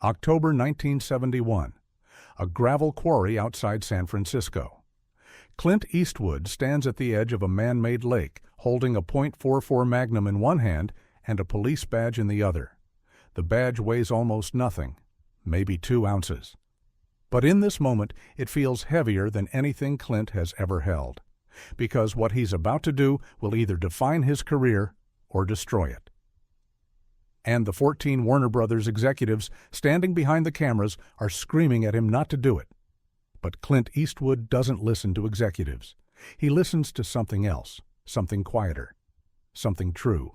October 1971. A gravel quarry outside San Francisco. Clint Eastwood stands at the edge of a man-made lake, holding a .44 Magnum in one hand and a police badge in the other. The badge weighs almost nothing, maybe 2 ounces. But in this moment, it feels heavier than anything Clint has ever held, because what he's about to do will either define his career or destroy it. And the 14 Warner Brothers executives standing behind the cameras are screaming at him not to do it. But Clint Eastwood doesn't listen to executives. He listens to something else, something quieter, something true.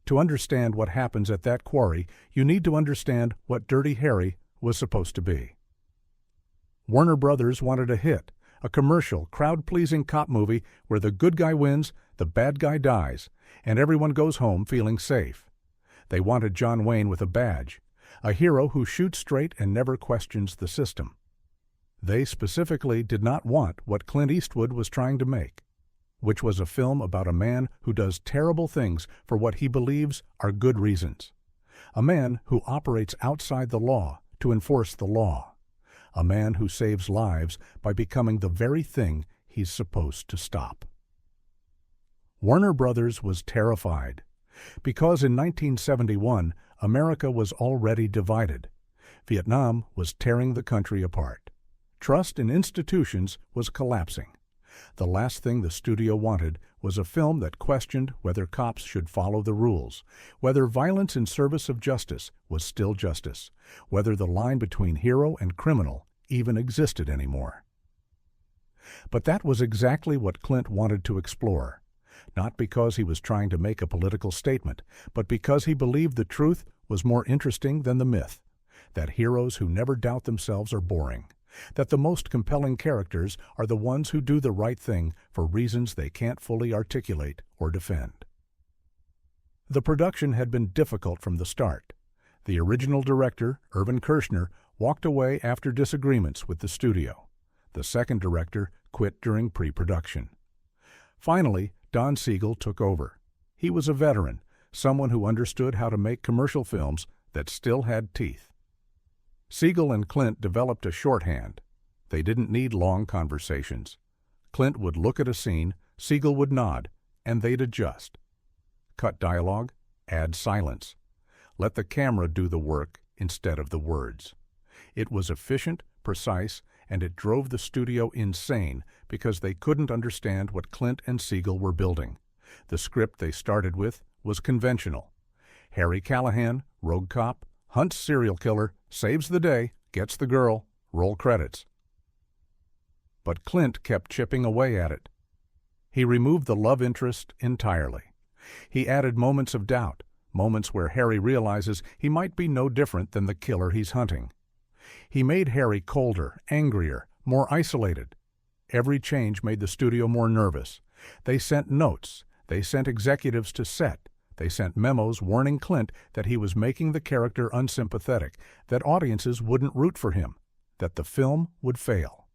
To understand what happens at that quarry, you need to understand what Dirty Harry was supposed to be. Warner Brothers wanted a hit, a commercial, crowd-pleasing cop movie where the good guy wins, the bad guy dies, and everyone goes home feeling safe. They wanted John Wayne with a badge, a hero who shoots straight and never questions the system. They specifically did not want what Clint Eastwood was trying to make, which was a film about a man who does terrible things for what he believes are good reasons. A man who operates outside the law to enforce the law. A man who saves lives by becoming the very thing he's supposed to stop. Warner Brothers was terrified, because in 1971, America was already divided. Vietnam was tearing the country apart. Trust in institutions was collapsing. The last thing the studio wanted was a film that questioned whether cops should follow the rules, whether violence in service of justice was still justice, whether the line between hero and criminal even existed anymore. But that was exactly what Clint wanted to explore, not because he was trying to make a political statement, but because he believed the truth was more interesting than the myth, that heroes who never doubt themselves are boring, that the most compelling characters are the ones who do the right thing for reasons they can't fully articulate or defend. The production had been difficult from the start. The original director, Irvin Kershner, walked away after disagreements with the studio. The second director quit during pre-production. Finally, Don Siegel took over. He was a veteran, someone who understood how to make commercial films that still had teeth. Siegel and Clint developed a shorthand. They didn't need long conversations. Clint would look at a scene, Siegel would nod, and they'd adjust. Cut dialogue, add silence. Let the camera do the work instead of the words. It was efficient, precise, and it drove the studio insane because they couldn't understand what Clint and Siegel were building. The script they started with was conventional. Harry Callahan, rogue cop, hunts serial killer, saves the day, gets the girl, roll credits. But Clint kept chipping away at it. He removed the love interest entirely. He added moments of doubt, moments where Harry realizes he might be no different than the killer he's hunting. He made Harry colder, angrier, more isolated. Every change made the studio more nervous. They sent notes. They sent executives to set. They sent memos warning Clint that he was making the character unsympathetic, that audiences wouldn't root for him, that the film would fail.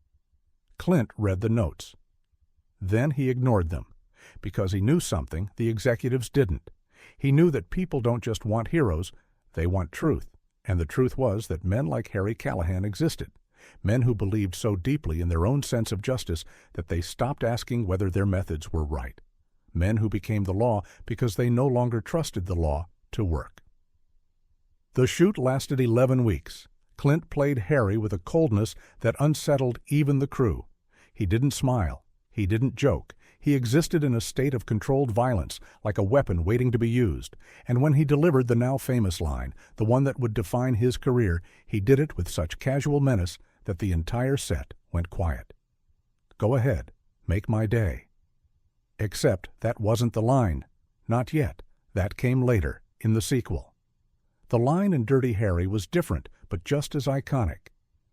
Clint read the notes. Then he ignored them, because he knew something the executives didn't. He knew that people don't just want heroes, they want truth. And the truth was that men like Harry Callahan existed, men who believed so deeply in their own sense of justice that they stopped asking whether their methods were right. Men who became the law because they no longer trusted the law to work. The shoot lasted 11 weeks. Clint played Harry with a coldness that unsettled even the crew. He didn't smile. He didn't joke. He existed in a state of controlled violence, like a weapon waiting to be used. And when he delivered the now famous line, the one that would define his career, he did it with such casual menace that the entire set went quiet. Go ahead, make my day. Except that wasn't the line. Not yet. That came later, in the sequel. The line in Dirty Harry was different, but just as iconic.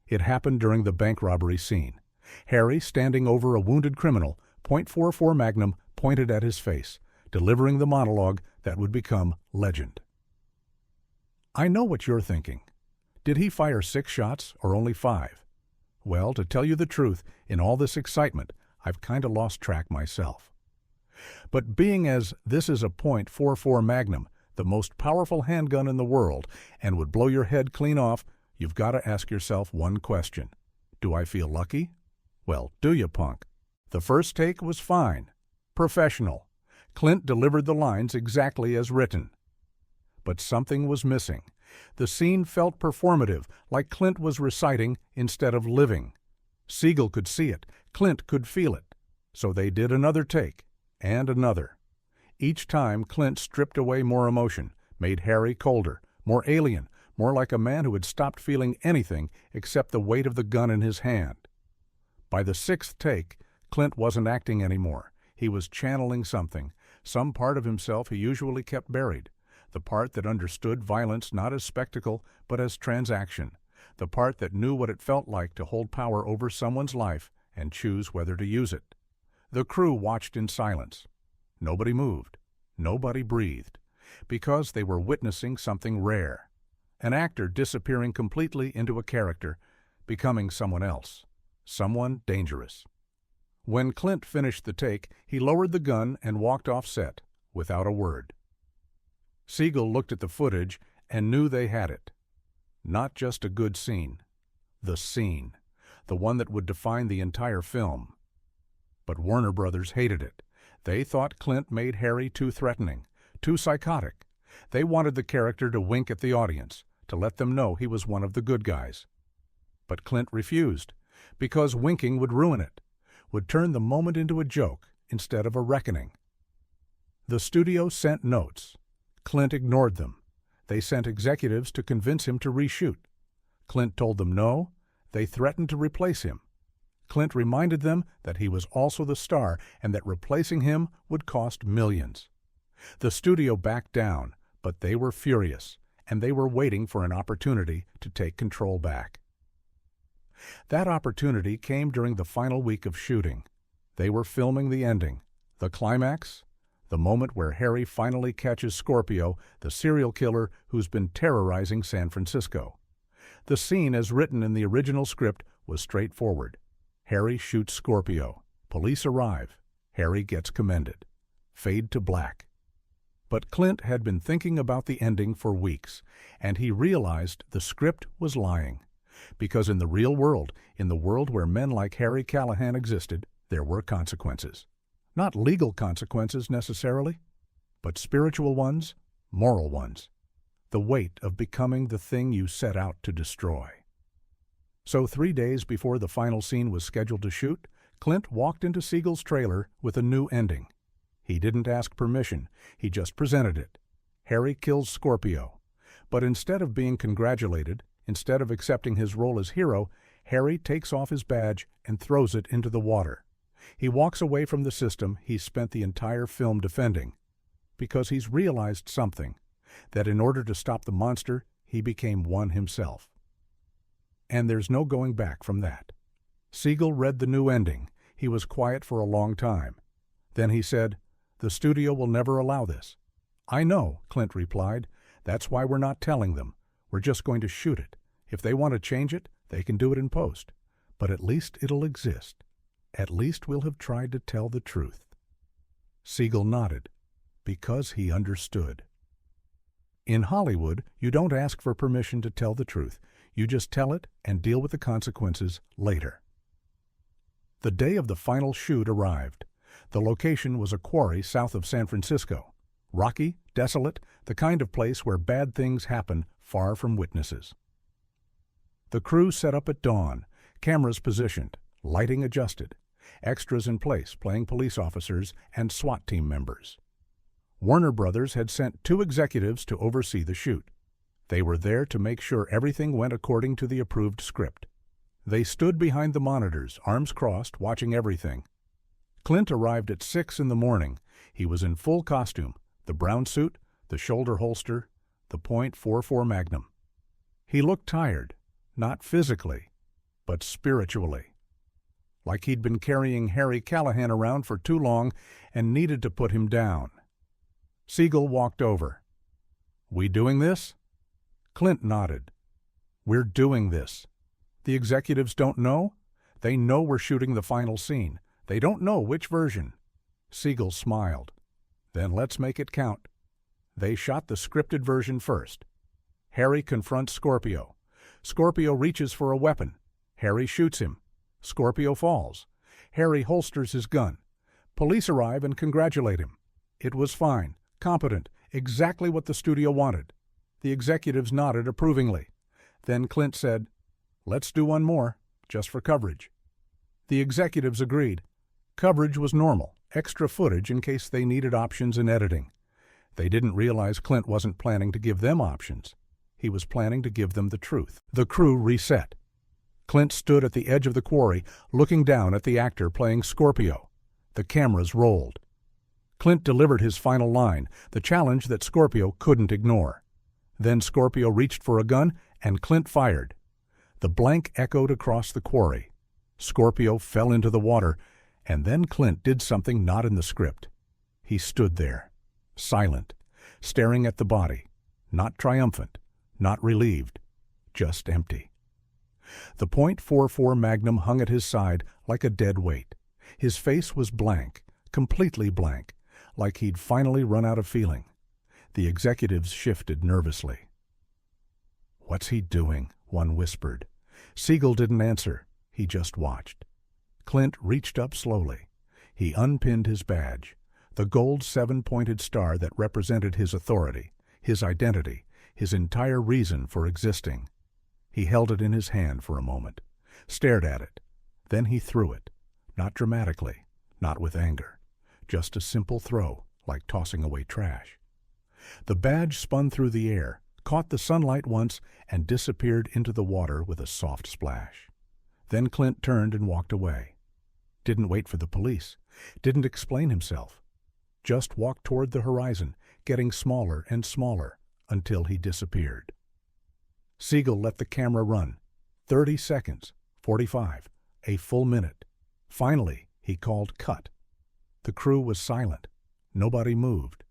It happened during the bank robbery scene. Harry standing over a wounded criminal, .44 Magnum pointed at his face, delivering the monologue that would become legend. I know what you're thinking. Did he fire 6 shots or only 5? Well, to tell you the truth, in all this excitement, I've kind of lost track myself. But being as this is a .44 Magnum, the most powerful handgun in the world, and would blow your head clean off, you've got to ask yourself one question. Do I feel lucky? Well, do you, punk? The first take was fine. Professional. Clint delivered the lines exactly as written. But something was missing. The scene felt performative, like Clint was reciting instead of living. Siegel could see it. Clint could feel it. So they did another take, and another. Each time, Clint stripped away more emotion, made Harry colder, more alien, more like a man who had stopped feeling anything except the weight of the gun in his hand. By the sixth take, Clint wasn't acting anymore. He was channeling something, some part of himself he usually kept buried, the part that understood violence not as spectacle but as transaction, the part that knew what it felt like to hold power over someone's life and choose whether to use it. The crew watched in silence. Nobody moved. Nobody breathed, because they were witnessing something rare. An actor disappearing completely into a character, becoming someone else, someone dangerous. When Clint finished the take, he lowered the gun and walked off set, without a word. Siegel looked at the footage and knew they had it. Not just a good scene. The scene. The one that would define the entire film. But Warner Brothers hated it. They thought Clint made Harry too threatening, too psychotic. They wanted the character to wink at the audience, to let them know he was one of the good guys. But Clint refused, because winking would ruin it, would turn the moment into a joke instead of a reckoning. The studio sent notes. Clint ignored them. They sent executives to convince him to reshoot. Clint told them no. They threatened to replace him. Clint reminded them that he was also the star and that replacing him would cost millions. The studio backed down, but they were furious, and they were waiting for an opportunity to take control back. That opportunity came during the final week of shooting. They were filming the ending, the climax, the moment where Harry finally catches Scorpio, the serial killer who's been terrorizing San Francisco. The scene, as written in the original script, was straightforward. Harry shoots Scorpio. Police arrive. Harry gets commended. Fade to black. But Clint had been thinking about the ending for weeks, and he realized the script was lying. Because in the real world, in the world where men like Harry Callahan existed, there were consequences. Not legal consequences necessarily, but spiritual ones, moral ones. The weight of becoming the thing you set out to destroy. So 3 days before the final scene was scheduled to shoot, Clint walked into Siegel's trailer with a new ending. He didn't ask permission, he just presented it. Harry kills Scorpio. But instead of being congratulated, instead of accepting his role as hero, Harry takes off his badge and throws it into the water. He walks away from the system he's spent the entire film defending, because he's realized something, that in order to stop the monster, he became one himself. And there's no going back from that. Siegel read the new ending. He was quiet for a long time. Then he said, "The studio will never allow this." "I know," Clint replied. "That's why we're not telling them. We're just going to shoot it. If they want to change it, they can do it in post. But at least it'll exist. At least we'll have tried to tell the truth." Siegel nodded, because he understood. In Hollywood, you don't ask for permission to tell the truth. You just tell it and deal with the consequences later. The day of the final shoot arrived. The location was a quarry south of San Francisco. Rocky, desolate, the kind of place where bad things happen far from witnesses. The crew set up at dawn, cameras positioned, lighting adjusted, extras in place playing police officers and SWAT team members. Warner Brothers had sent 2 executives to oversee the shoot. They were there to make sure everything went according to the approved script. They stood behind the monitors, arms crossed, watching everything. Clint arrived at 6 in the morning. He was in full costume, the brown suit, the shoulder holster, the .44 Magnum. He looked tired, not physically, but spiritually. Like he'd been carrying Harry Callahan around for too long and needed to put him down. Siegel walked over. "We doing this?" Clint nodded. "We're doing this. The executives don't know? They know we're shooting the final scene. They don't know which version." Siegel smiled. "Then let's make it count." They shot the scripted version first. Harry confronts Scorpio. Scorpio reaches for a weapon. Harry shoots him. Scorpio falls. Harry holsters his gun. Police arrive and congratulate him. It was fine, competent, exactly what the studio wanted. The executives nodded approvingly. Then Clint said, "Let's do one more, just for coverage." The executives agreed. Coverage was normal, extra footage in case they needed options in editing. They didn't realize Clint wasn't planning to give them options. He was planning to give them the truth. The crew reset. Clint stood at the edge of the quarry, looking down at the actor playing Scorpio. The cameras rolled. Clint delivered his final line, the challenge that Scorpio couldn't ignore. Then Scorpio reached for a gun, and Clint fired. The blank echoed across the quarry. Scorpio fell into the water, and then Clint did something not in the script. He stood there, silent, staring at the body, not triumphant, not relieved, just empty. The .44 Magnum hung at his side like a dead weight. His face was blank, completely blank, like he'd finally run out of feeling. The executives shifted nervously. "What's he doing?" one whispered. Siegel didn't answer. He just watched. Clint reached up slowly. He unpinned his badge, the gold 7-pointed star that represented his authority, his identity, his entire reason for existing. He held it in his hand for a moment, stared at it. Then he threw it, not dramatically, not with anger, just a simple throw, like tossing away trash. The badge spun through the air, caught the sunlight once, and disappeared into the water with a soft splash. Then Clint turned and walked away. Didn't wait for the police, didn't explain himself. Just walked toward the horizon, getting smaller and smaller, until he disappeared. Siegel let the camera run. 30 seconds, 45, a full minute. Finally, he called cut. The crew was silent. Nobody moved,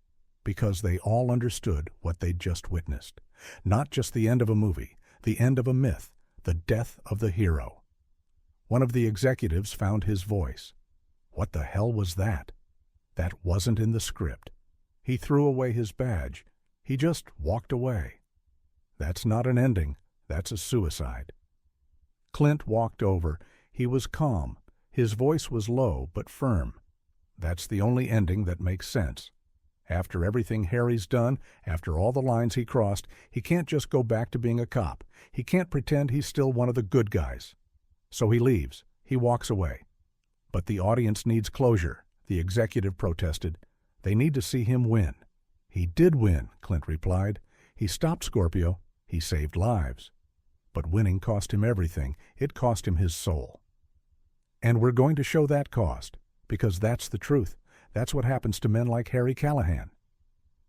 because they all understood what they'd just witnessed. Not just the end of a movie, the end of a myth, the death of the hero. One of the executives found his voice. What the hell was that? That wasn't in the script. He threw away his badge. He just walked away. That's not an ending. That's a suicide. Clint walked over. He was calm. His voice was low but firm. That's the only ending that makes sense. After everything Harry's done, after all the lines he crossed, he can't just go back to being a cop. He can't pretend he's still one of the good guys. So he leaves. He walks away. But the audience needs closure, the executive protested. They need to see him win. He did win, Clint replied. He stopped Scorpio. He saved lives. But winning cost him everything. It cost him his soul. And we're going to show that cost, because that's the truth. That's what happens to men like Harry Callahan.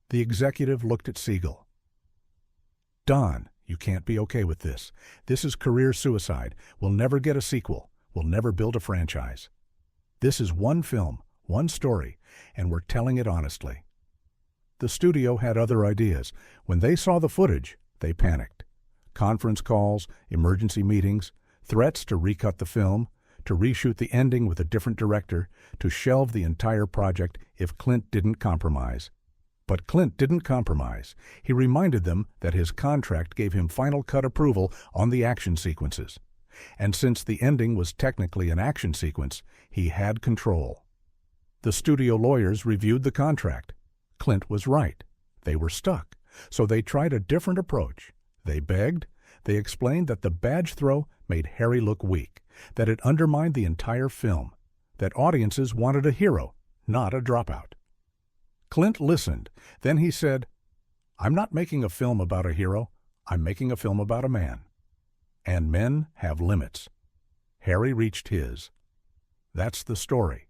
The executive looked at Siegel. "Don, you can't be okay with this. This is career suicide. We'll never get a sequel. We'll never build a franchise. This is one film, one story, and we're telling it honestly." The studio had other ideas. When they saw the footage, they panicked. Conference calls, emergency meetings, threats to recut the film, to reshoot the ending with a different director, to shelve the entire project if Clint didn't compromise. But Clint didn't compromise. He reminded them that his contract gave him final cut approval on the action sequences. And since the ending was technically an action sequence, he had control. The studio lawyers reviewed the contract. Clint was right. They were stuck. So they tried a different approach. They begged. They explained that the badge throw made Harry look weak, that it undermined the entire film, that audiences wanted a hero, not a dropout. Clint listened. Then he said, "I'm not making a film about a hero. I'm making a film about a man. And men have limits." Harry reached his. That's the story.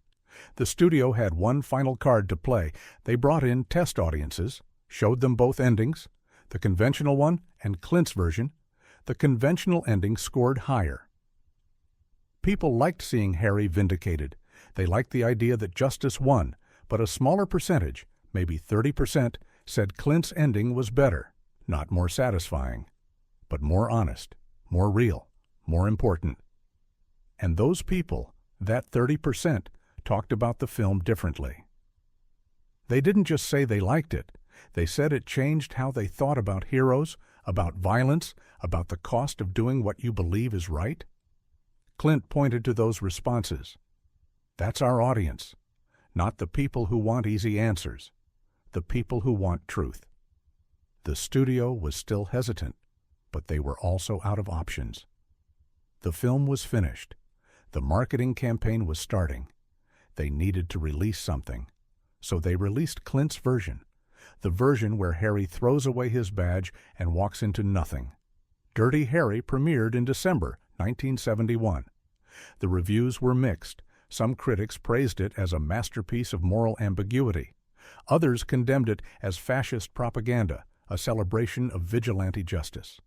The studio had one final card to play. They brought in test audiences, showed them both endings, the conventional one and Clint's version. The conventional ending scored higher. People liked seeing Harry vindicated. They liked the idea that justice won, but a smaller percentage, maybe 30%, said Clint's ending was better, not more satisfying, but more honest, more real, more important. And those people, that 30%, talked about the film differently. They didn't just say they liked it. They said it changed how they thought about heroes, about violence, about the cost of doing what you believe is right. Clint pointed to those responses. That's our audience, not the people who want easy answers, the people who want truth. The studio was still hesitant, but they were also out of options. The film was finished. The marketing campaign was starting. They needed to release something. So they released Clint's version, the version where Harry throws away his badge and walks into nothing. Dirty Harry premiered in December 1971. The reviews were mixed. Some critics praised it as a masterpiece of moral ambiguity. Others condemned it as fascist propaganda, a celebration of vigilante justice.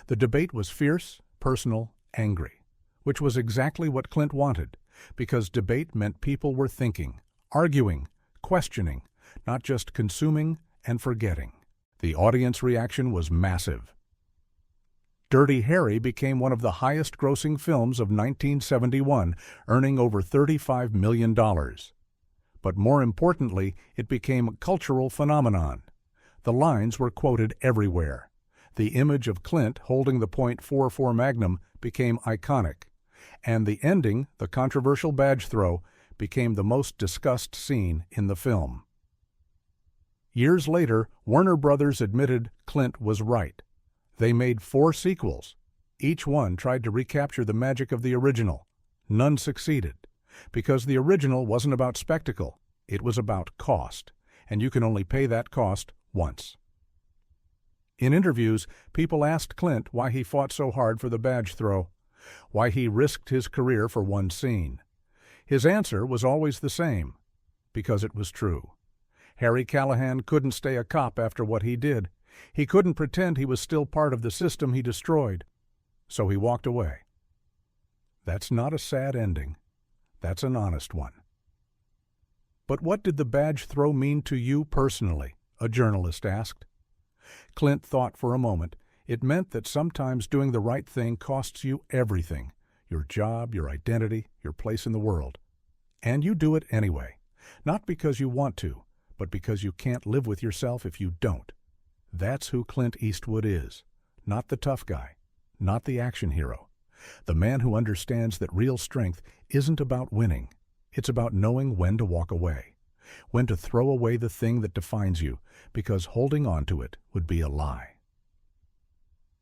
The debate was fierce, personal, angry, which was exactly what Clint wanted, because debate meant people were thinking, arguing, questioning, not just consuming and forgetting. The audience reaction was massive. Dirty Harry became one of the highest-grossing films of 1971, earning over $35 million. But more importantly, it became a cultural phenomenon. The lines were quoted everywhere. The image of Clint holding the .44 Magnum became iconic, and the ending, the controversial badge throw, became the most discussed scene in the film. Years later, Warner Brothers admitted Clint was right. They made 4 sequels. Each one tried to recapture the magic of the original. None succeeded, because the original wasn't about spectacle. It was about cost, and you can only pay that cost once. In interviews, people asked Clint why he fought so hard for the badge throw, why he risked his career for one scene. His answer was always the same, because it was true. Harry Callahan couldn't stay a cop after what he did. He couldn't pretend he was still part of the system he destroyed. So he walked away. That's not a sad ending. That's an honest one. But what did the badge throw mean to you personally? A journalist asked. Clint thought for a moment. It meant that sometimes doing the right thing costs you everything, your job, your identity, your place in the world. And you do it anyway, not because you want to, but because you can't live with yourself if you don't. That's who Clint Eastwood is, not the tough guy, not the action hero. The man who understands that real strength isn't about winning. It's about knowing when to walk away, when to throw away the thing that defines you, because holding on to it would be a lie.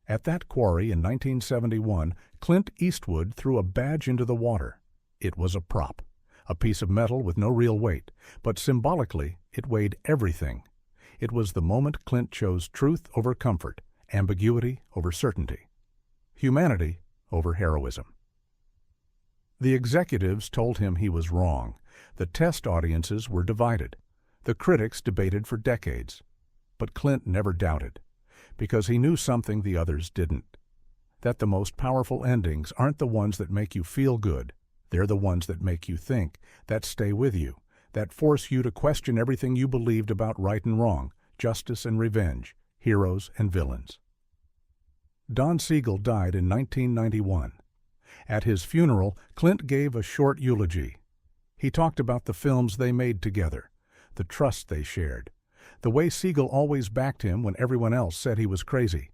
At that quarry in 1971, Clint Eastwood threw a badge into the water. It was a prop, a piece of metal with no real weight, but symbolically it weighed everything. It was the moment Clint chose truth over comfort, ambiguity over certainty, humanity over heroism. The executives told him he was wrong. The test audiences were divided. The critics debated for decades. But Clint never doubted, because he knew something the others didn't. That the most powerful endings aren't the ones that make you feel good. They're the ones that make you think, that stay with you, that force you to question everything you believed about right and wrong, justice and revenge, heroes and villains. Don Siegel died in 1991. At his funeral, Clint gave a short eulogy. He talked about the films they made together, the trust they shared, the way Siegel always backed him when everyone else said he was crazy.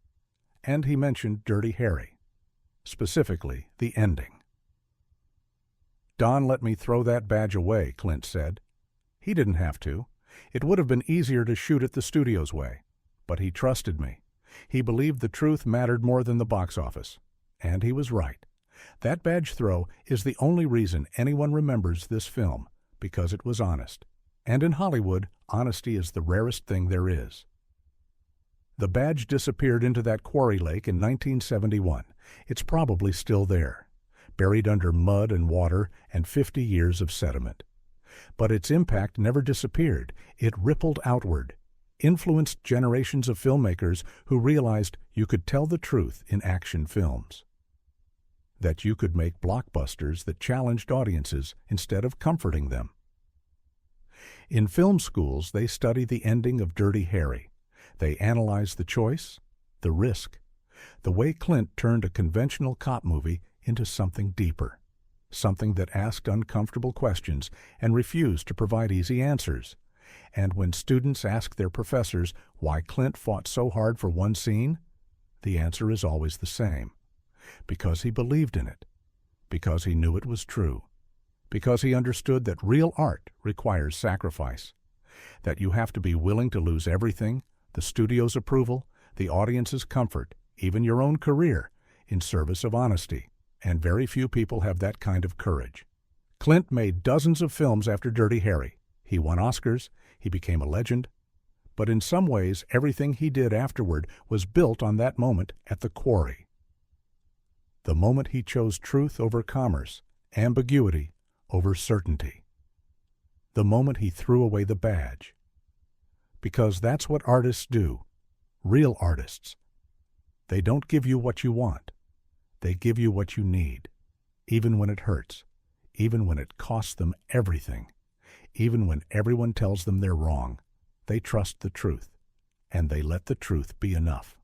And he mentioned Dirty Harry, specifically the ending. "Don let me throw that badge away," Clint said. "He didn't have to. It would have been easier to shoot it the studio's way. But he trusted me. He believed the truth mattered more than the box office. And he was right. That badge throw is the only reason anyone remembers this film, because it was honest. And in Hollywood, honesty is the rarest thing there is." The badge disappeared into that quarry lake in 1971. It's probably still there, buried under mud and water and 50 years of sediment. But its impact never disappeared. It rippled outward, influenced generations of filmmakers who realized you could tell the truth in action films, that you could make blockbusters that challenged audiences instead of comforting them. In film schools, they study the ending of Dirty Harry. They analyze the choice, the risk, the way Clint turned a conventional cop movie into something deeper, something that asked uncomfortable questions and refused to provide easy answers, And when students ask their professors why Clint fought so hard for one scene, the answer is always the same. Because he believed in it. Because he knew it was true. Because he understood that real art requires sacrifice. That you have to be willing to lose everything, the studio's approval, the audience's comfort, even your own career, in service of honesty. And very few people have that kind of courage. Clint made dozens of films after Dirty Harry. He won Oscars. He became a legend. But in some ways, everything he did afterward was built on that moment at the quarry. The moment he chose truth over commerce, ambiguity over certainty. The moment he threw away the badge. Because that's what artists do, real artists. They don't give you what you want. They give you what you need, even when it hurts, even when it costs them everything, even when everyone tells them they're wrong. They trust the truth, and they let the truth be enough.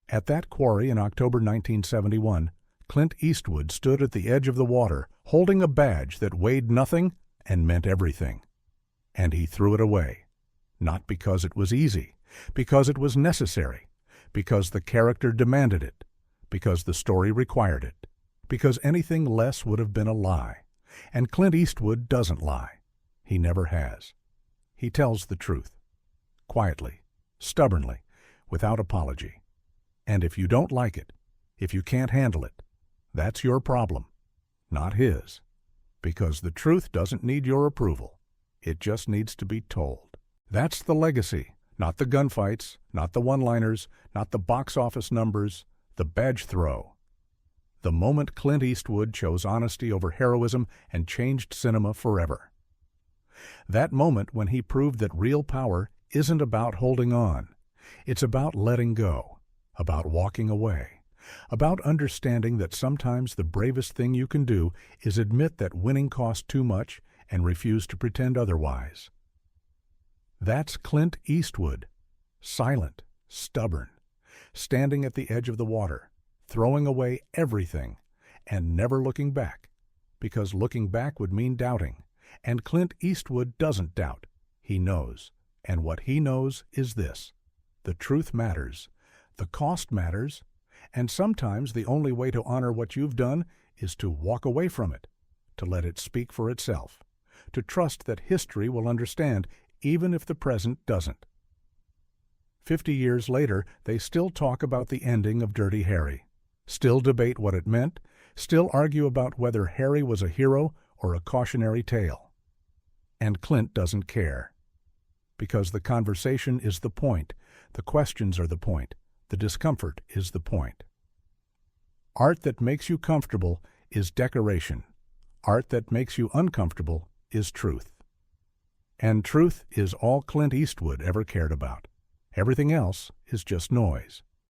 At that quarry in October 1971, Clint Eastwood stood at the edge of the water, holding a badge that weighed nothing and meant everything. And he threw it away, not because it was easy, because it was necessary, because the character demanded it, because the story required it, because anything less would have been a lie. And Clint Eastwood doesn't lie. He never has. He tells the truth, quietly, stubbornly, without apology. And if you don't like it, if you can't handle it, that's your problem, not his. Because the truth doesn't need your approval. It just needs to be told. That's the legacy, not the gunfights, not the one-liners, not the box office numbers, the badge throw. The moment Clint Eastwood chose honesty over heroism and changed cinema forever. That moment when he proved that real power isn't about holding on. It's about letting go, about walking away, about understanding that sometimes the bravest thing you can do is admit that winning cost too much and refuse to pretend otherwise. That's Clint Eastwood, silent, stubborn, standing at the edge of the water, throwing away everything, and never looking back, because looking back would mean doubting. And Clint Eastwood doesn't doubt. He knows. And what he knows is this. The truth matters. The cost matters. And sometimes the only way to honor what you've done is to walk away from it, to let it speak for itself, to trust that history will understand, even if the present doesn't. 50 years later, they still talk about the ending of Dirty Harry, still debate what it meant, still argue about whether Harry was a hero or a cautionary tale. And Clint doesn't care. Because the conversation is the point, the questions are the point, the discomfort is the point. Art that makes you comfortable is decoration. Art that makes you uncomfortable is truth. And truth is all Clint Eastwood ever cared about. Everything else is just noise.